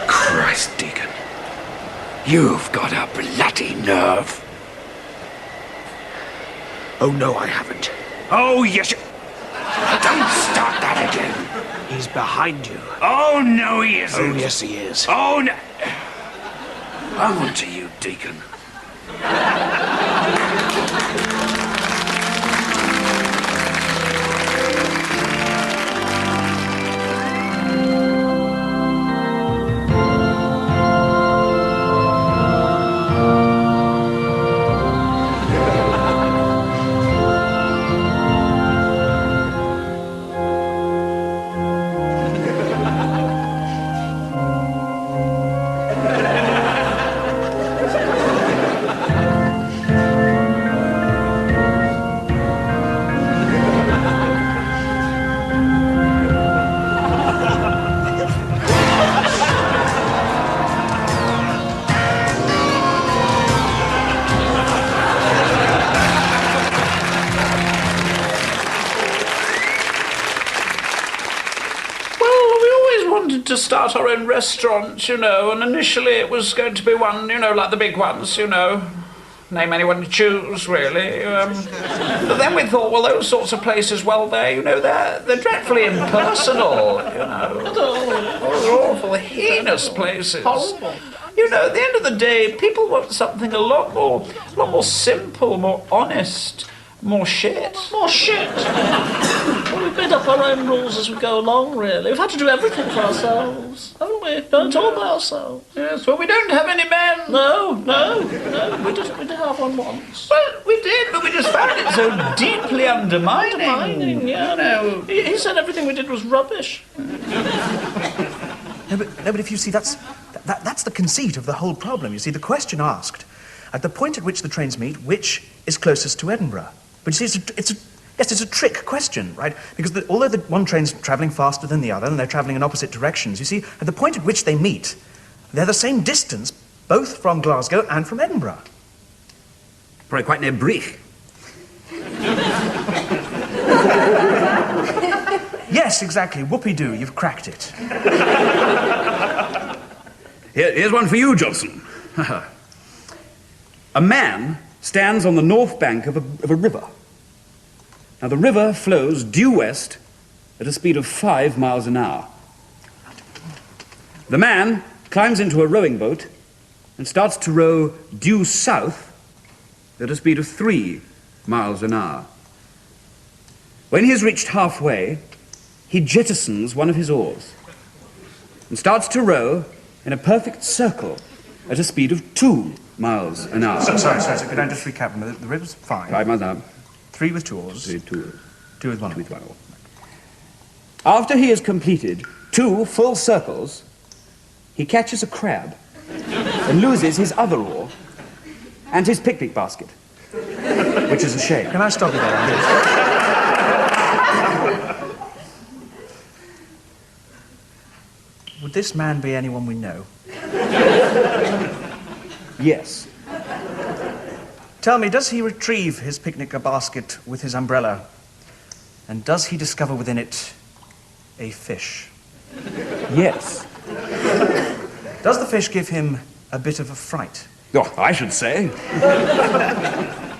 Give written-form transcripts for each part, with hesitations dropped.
Christ, Deacon. You've got a bloody nerve. Oh, no, I haven't. Oh, yes, you... Don't start that again. He's behind you. Oh, no, he isn't. Oh, yes, he is. Oh, no. On to you, Deacon. To start our own restaurant, and initially it was going to be one, like the big ones, name anyone you choose, really. But then we thought, well, those sorts of places, well, they're dreadfully impersonal, They're awful, heinous places. Horrible. At the end of the day, people want something a lot more simple, more honest, more shit. More shit. Well, we've made up our own rules as we go along, really. We've had to do everything for ourselves, haven't we? Done it all by ourselves. Yes, well, we don't have any men. No. We did have one once. Well, we did, but we just found it so deeply undermining. Yeah. No. He said everything we did was rubbish. No, but if you see, that's the conceit of the whole problem. You see, the question asked, at the point at which the trains meet, which is closest to Edinburgh? But you see, it's a trick question, right? Because although the one train's travelling faster than the other, and they're travelling in opposite directions, you see, at the point at which they meet, they're the same distance, both from Glasgow and from Edinburgh. Probably quite near Breach. Yes, exactly. Whoopee-doo, you've cracked it. Here's one for you, Johnson. A man stands on the north bank of a river. Now, the river flows due west at a speed of 5 miles an hour. The man climbs into a rowing boat and starts to row due south at a speed of 3 miles an hour. When he has reached halfway, he jettisons one of his oars and starts to row in a perfect circle at a speed of 2 miles an hour. Sorry, could I just recap? The river's 5. 5 miles an hour. 3 with 2 oars. 2 with 1 oar. After he has completed 2 full circles, he catches a crab and loses his other oar and his picnic basket, which is a shame. Can I stop you there? Would this man be anyone we know? Yes. Tell me, does he retrieve his picnic basket with his umbrella? And does he discover within it a fish? Yes. Does the fish give him a bit of a fright? Oh, I should say.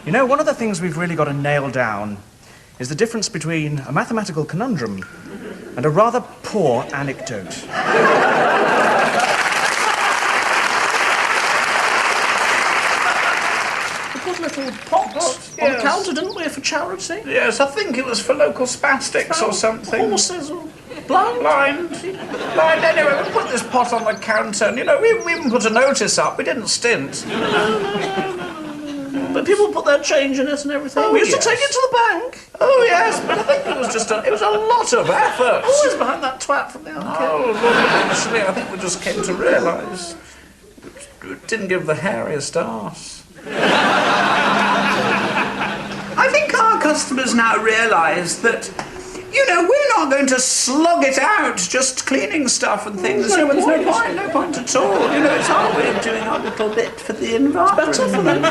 One of the things we've really got to nail down is the difference between a mathematical conundrum and a rather poor anecdote. Little pots on the counter, didn't we, for charity? Yes, I think it was for local spastics or something. Horses or blind. Anyway, we put this pot on the counter and, we even put a notice up. We didn't stint. No. But people put their change in it and everything. Oh, we used yes. to take it to the bank. Oh, yes, but I think it was a lot of effort. Always behind that twat from the arcade. Oh, look, actually, I think we just came to realise it didn't give the hairiest arse. I think our customers now realise that You know, we're not going to slog it out just cleaning stuff and things. No, There's no point at all. You know, it's our way of doing our little bit for the environment. It's better for them.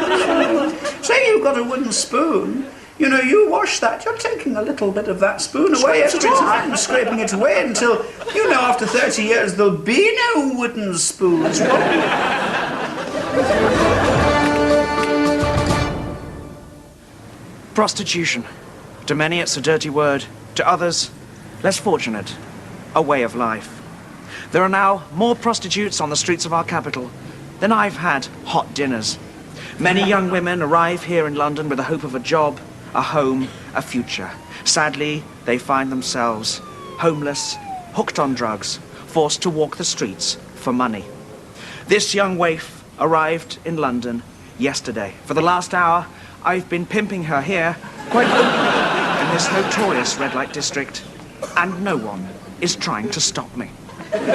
Say you've got a wooden spoon. You know, you wash that, you're taking a little bit of that spoon away every time, scraping it away until, you know, after 30 years there'll be no wooden spoons. Prostitution. To many it's a dirty word. To others, less fortunate, a way of life. There are now more prostitutes on the streets of our capital than I've had hot dinners. Many young women arrive here in London with the hope of a job, a home, a future. Sadly, they find themselves homeless, hooked on drugs, forced to walk the streets for money. This young waif arrived in London yesterday. For the last hour, I've been pimping her here quite openly in this notorious red light district, and no one is trying to stop me. Looking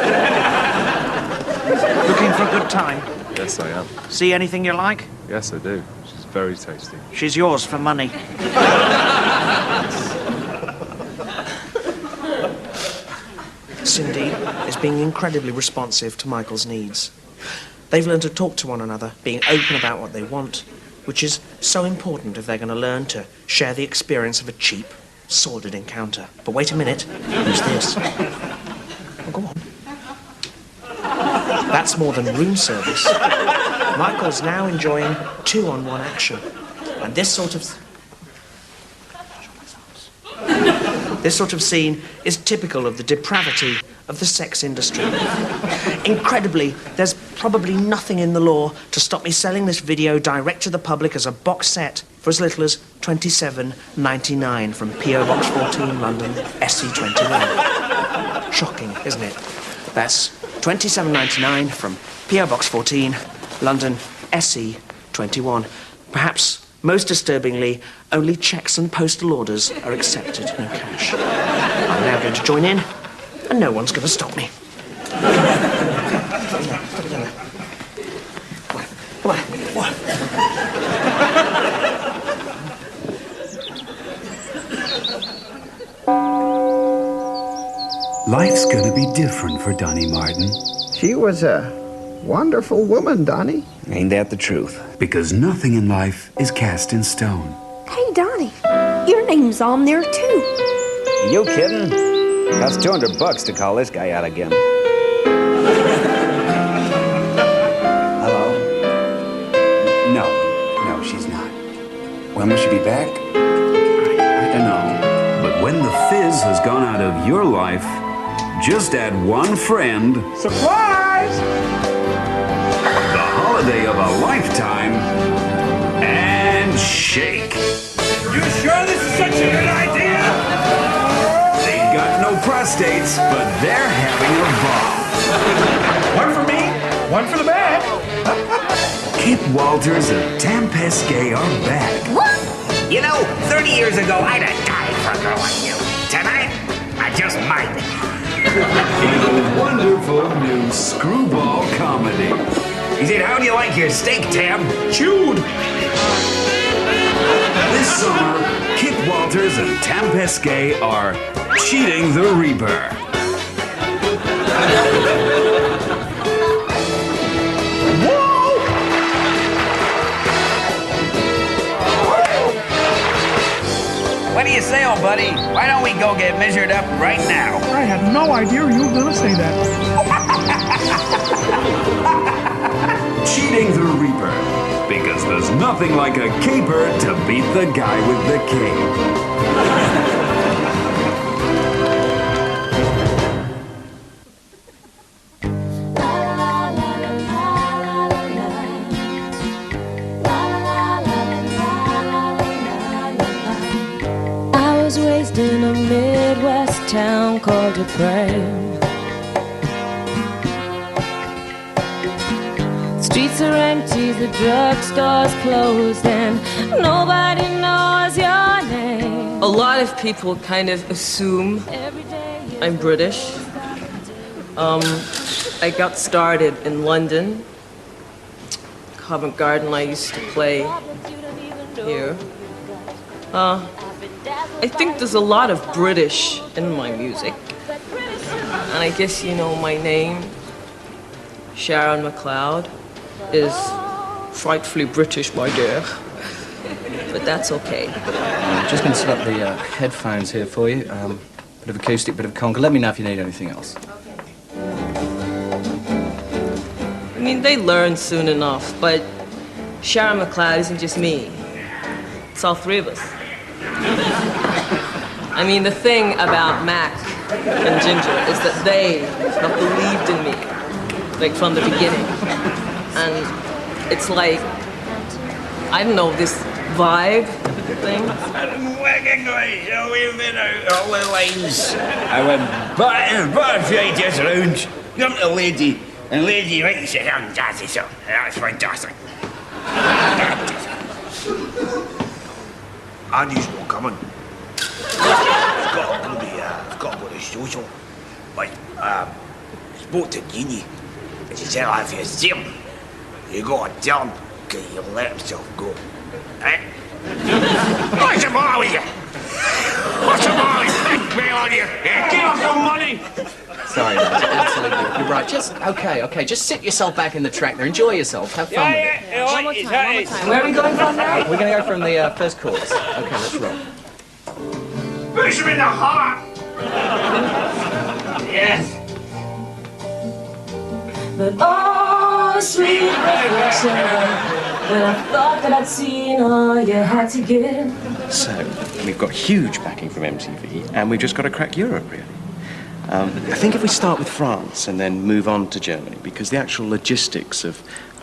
for a good time? Yes, I am. See anything you like? Yes, I do. She's very tasty. She's yours for money. Cindy is being incredibly responsive to Michael's needs. They've learned to talk to one another, being open about what they want, which is so important if they're going to learn to share the experience of a cheap, sordid encounter. But wait a minute. Who's this? Oh, go on. That's more than room service. Michael's now enjoying 2-on-1 action. And this sort of scene is typical of the depravity of the sex industry. Incredibly, there's probably nothing in the law to stop me selling this video direct to the public as a box set for as little as £27.99 from P.O. Box 14, London, SC21. Shocking, isn't it? That's £27.99 from P.O. Box 14, London, SC21. Perhaps most disturbingly, only cheques and postal orders are accepted, no cash. I'm now going to join in, and no one's going to stop me. Come on. Life's gonna be different for Donnie Martin. She was a wonderful woman, Donnie. Ain't that the truth? Because nothing in life is cast in stone. Hey, Donnie, your name's on there, too. You kidding? Costs $200 to call this guy out again. Hello? No, she's not. When will she be back? I don't know. But when the fizz has gone out of your life, just add one friend. Surprise! The holiday of a lifetime, and shake. You sure this is such a good idea? They've got no prostates, but they're having a ball. One for me, one for the bag. Kip Walters and Tam Pesquet are back. You know, 30 years ago, I'd have died for a girl like you. Tonight, I just might. In a wonderful new screwball comedy. He said, how do you like your steak, Tam? Chewed! This summer, Kip Walters and Tam Pesquet are cheating the Reaper. What do you say, old buddy? Why don't we go get measured up right now? I had no idea you were gonna say that. Cheating the Reaper. Because there's nothing like a caper to beat the guy with the cape. I was raised in a Midwest town called Depravity. Streets are empty, the drugstore's closed, and nobody knows your name. A lot of people kind of assume I'm British. I got started in London. Covent Garden, I used to play here. I think there's a lot of British in my music. And I guess, you know, my name, Sharon McLeod, is frightfully British, my dear. But that's okay. I'm just going to set up the headphones here for you. Bit of acoustic, bit of conga. Let me know if you need anything else. I mean, they learn soon enough, but Sharon McLeod isn't just me. It's all three of us. I mean, the thing about Mac and Ginger is that they have believed in me, like, from the beginning. And it's like, I don't know, this vibe thing. I'm working away, so we've been out all the lines. I went butterfly just around. Come to lady, and lady right said, I'm jazzy, so that's fantastic. Andy's not coming. It's got a bloody social. But, spoke to Jeannie, and she said, if you see him, you gotta tell him, because he'll let himself go. Eh? What's the matter with you? What's the matter with you? Bail on you. Give us some money. Sorry, absolutely. You're right. Okay. Just sit yourself back in the tractor. Enjoy yourself. Have fun with it. One more time. Where are we going from now? We're going to go from the first chorus. Okay, let's roll. Push him in the heart. Yes. But oh, sweet reflection, when I thought that I'd seen all you had to give. So, we've got huge backing from MTV, and we've just got to crack Europe, really. I think if we start with France and then move on to Germany, because the actual logistics of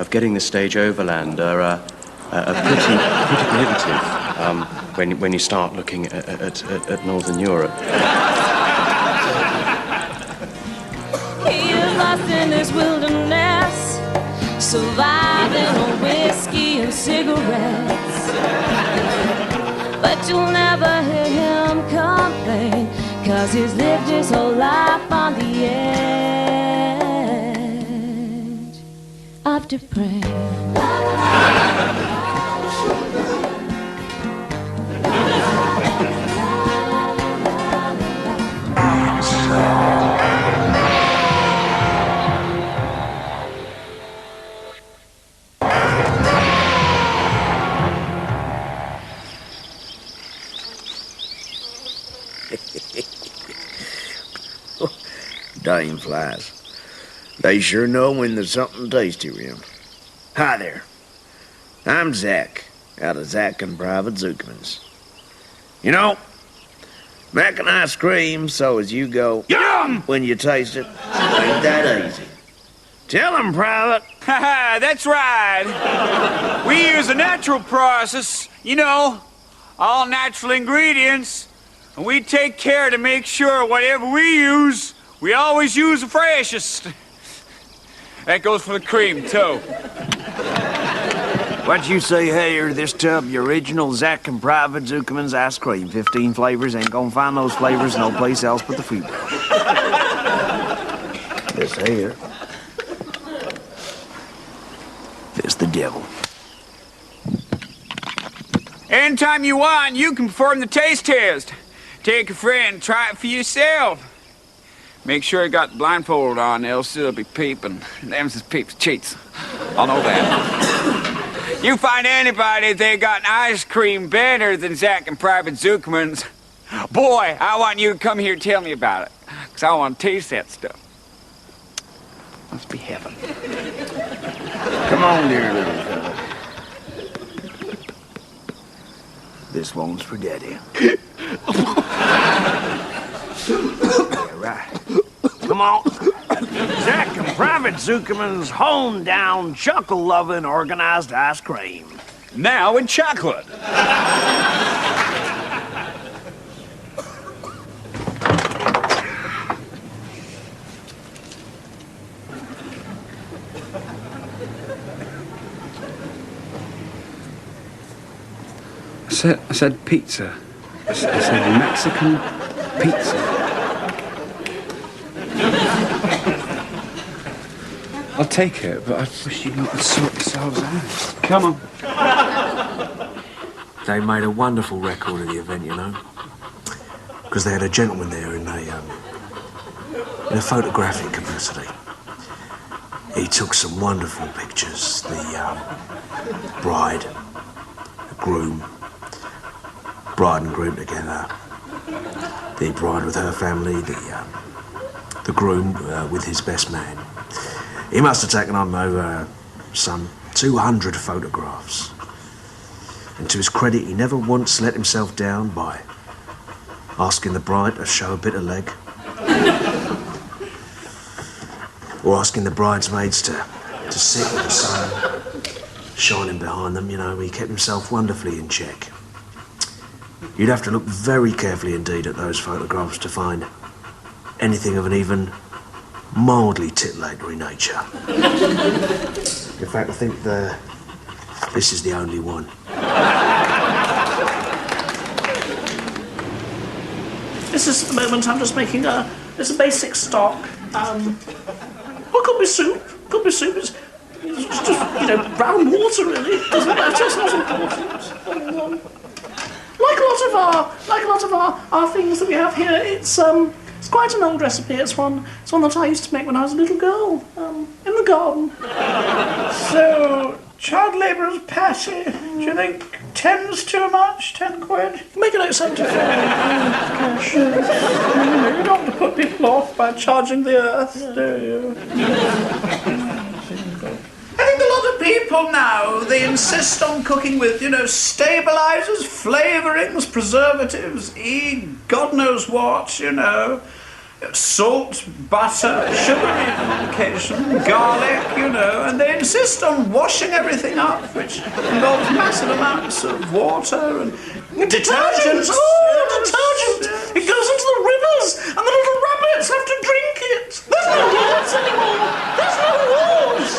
getting the stage Overland are pretty prohibitive when you start looking at Northern Europe. He is lost in this wilderness, surviving on whiskey and cigarettes. But you'll never hear him complain, 'cause he's lived his whole life on the edge of depression. Dying flies. They sure know when there's something tasty around. Hi there. I'm Zach, out of Zach and Private Zuckerman's. You know, making ice cream so as you go, yum, when you taste it. Ain't that easy. Tell 'em, Private. Haha, that's right. We use a natural process, you know, all natural ingredients, and we take care to make sure whatever we use, we always use the freshest. That goes for the cream, too. What you say here, this tub, your original Zach and Private Zuckerman's ice cream. 15 flavors, ain't gonna find those flavors no place else but the food bar. This here. This the devil. Anytime you want, you can perform the taste test. Take a friend, try it for yourself. Make sure you got the blindfold on, else they'll be peeping. Them's just peeps cheats. I'll know that. You find anybody they got an ice cream better than Zach and Private Zuckerman's, boy, I want you to come here and tell me about it, 'cause I want to taste that stuff. Must be heaven. Come on, dear little fella. This one's for Daddy. Right. Come on. Zach and Private Zuckerman's honed down, chuckle loving, organized ice cream. Now in chocolate. I said pizza. I said Mexican pizza. I'll take it, but I wish you lot would sort yourselves out. Come on. They made a wonderful record of the event, you know. Because they had a gentleman there in a photographic capacity. He took some wonderful pictures. The bride, the groom, bride and groom together. The bride with her family, the groom with his best man. He must have taken on over some 200 photographs. And to his credit, he never once let himself down by asking the bride to show a bit of leg. Or asking the bridesmaids to sit with the sun shining behind them. You know, he kept himself wonderfully in check. You'd have to look very carefully indeed at those photographs to find anything of an even mildly titillatory nature. In fact, I think this is the only one. This is the moment I'm just making it's a basic stock. Or could be soup. Could be soup. It's just, you know, brown water really. Doesn't matter, it's not important. Like a lot of our things that we have here, it's quite an old recipe. It's one that I used to make when I was a little girl, in the garden. So, child labourer's patty, do you think 10's too much? 10 quid? Make it like 75. Cash. You don't want to put people off by charging the earth, do you? I think a lot of people now, they insist on cooking with, you know, stabilisers, flavourings, preservatives, God knows what, you know. Salt, butter, sugar even on occasion, garlic, you know, and they insist on washing everything up, which involves massive amounts of water and detergents. Oh, detergent! It goes into the rivers, and the little rabbits have to drink it. There's no wards anymore. There's no wards.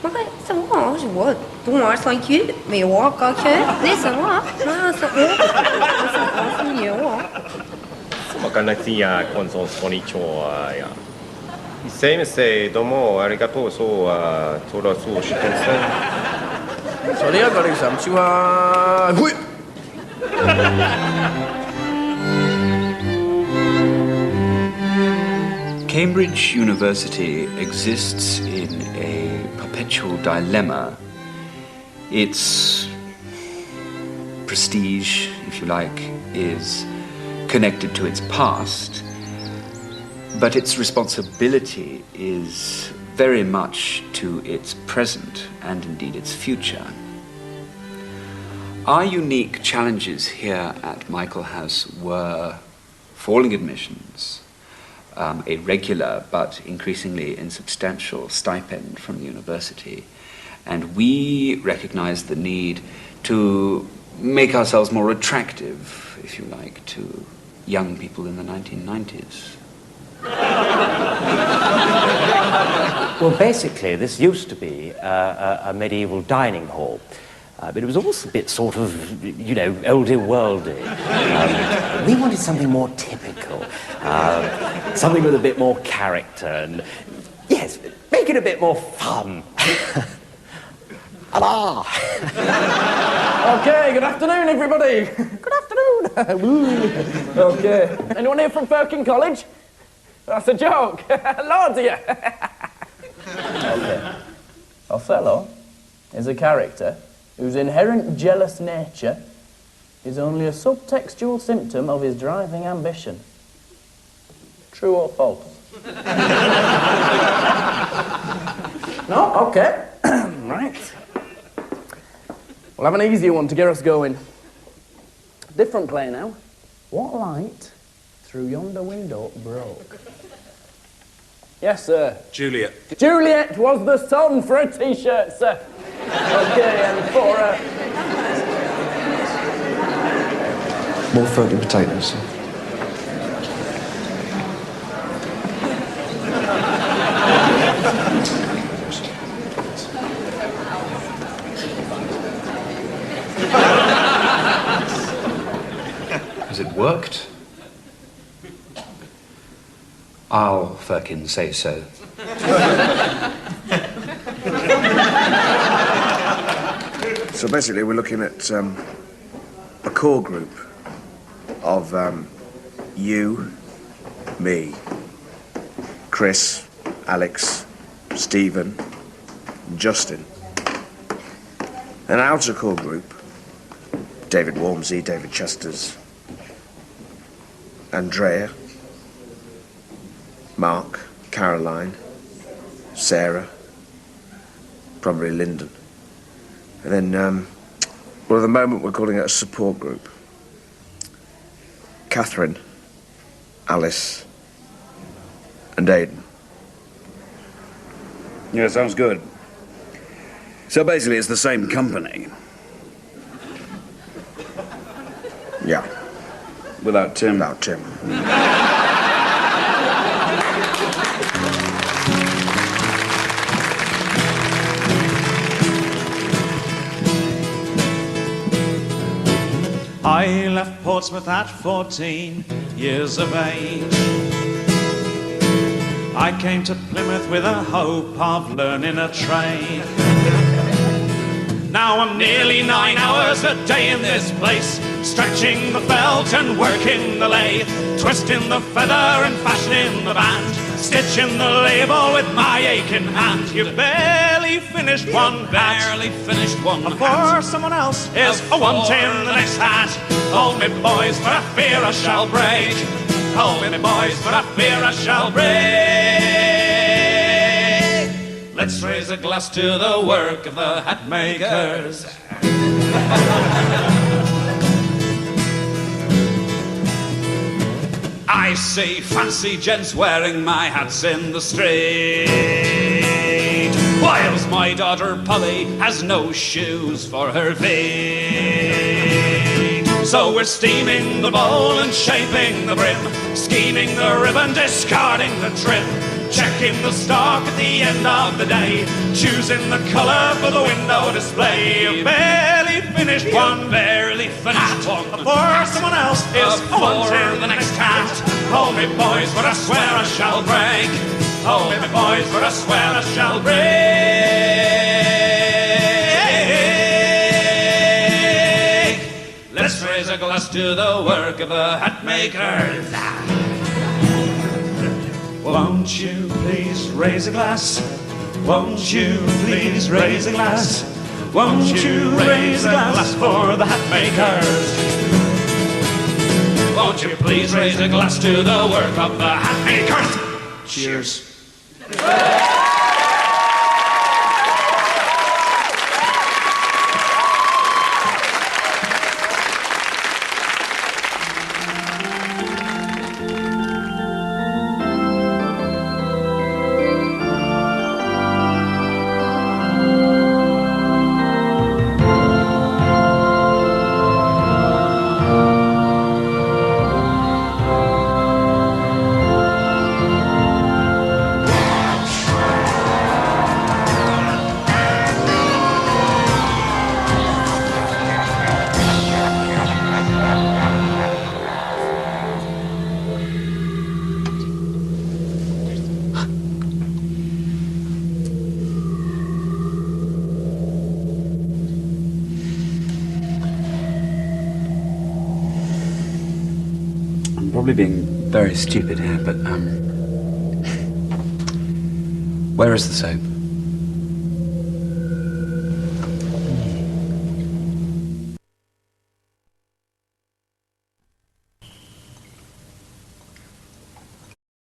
Ouais, ça va, je vois. Ton air s'inquiète, mais ouais, coquin. Mais ça va. Non, ça va. C'est mieux, ouais. Sorry, I got exam to whip. Cambridge University exists in a perpetual dilemma. Its prestige, if you like, is connected to its past, but its responsibility is very much to its present and indeed its future. Our unique challenges here at Michael House were falling admissions, a regular but increasingly insubstantial stipend from the university, and we recognized the need to make ourselves more attractive, if you like, to young people in the 1990s. Well, basically, this used to be a medieval dining hall. But it was also a bit sort of, you know, oldie worldy. We wanted something more typical, something with a bit more character, and yes, make it a bit more fun. Okay, good afternoon, everybody. Good afternoon. Okay, anyone here from Firkin College? That's a joke. Loads of you. Okay. Othello is a character whose inherent jealous nature is only a subtextual symptom of his driving ambition. True or false? No? Okay. Right. We'll have an easier one to get us going. Different play now. What light through yonder window broke? Yes, sir. Juliet. Juliet was the sun for a T-shirt, sir. Okay, and for more floating potatoes, sir. worked. I'll fucking say so. So basically, we're looking at a core group of you, me, Chris, Alex, Stephen, and Justin. An outer core group, David Walmsley, David Chesters, Andrea, Mark, Caroline, Sarah, probably Lyndon. And then, well, at the moment we're calling it a support group. Catherine, Alice, and Aidan. Yeah, sounds good. So basically it's the same company. Yeah. Without Tim. Without Tim. I left Portsmouth at 14 years of age. I came to Plymouth with a hope of learning a trade. Now I'm nearly 9 hours a day in this place, stretching the felt and working the lathe, twisting the feather and fashioning the band, stitching the label with my aching hand. You've barely finished one hat, barely finished one before someone else is wanting the next hat. Hold me, boys, for I fear I shall break. Hold me, boys, for I fear I shall break. Let's raise a glass to the work of the hat makers. I see fancy gents wearing my hats in the street, whilst my daughter Polly has no shoes for her feet. So we're steaming the bowl and shaping the brim, scheming the ribbon, discarding the trim, checking the stock at the end of the day, choosing the colour for the window display. Barely finished one, barely finished one, before someone else is wanting the next hat. Hold me, boys, for I swear I shall break. Hold me, boys, for I swear I shall break. Let's raise a glass to the work of the hat makers. Won't you please raise a glass? Won't you please raise a glass? Won't you raise a glass for the hat makers? Won't you please raise a glass to the work of the hat makers? Cheers. Probably being very stupid here, but where is the soap?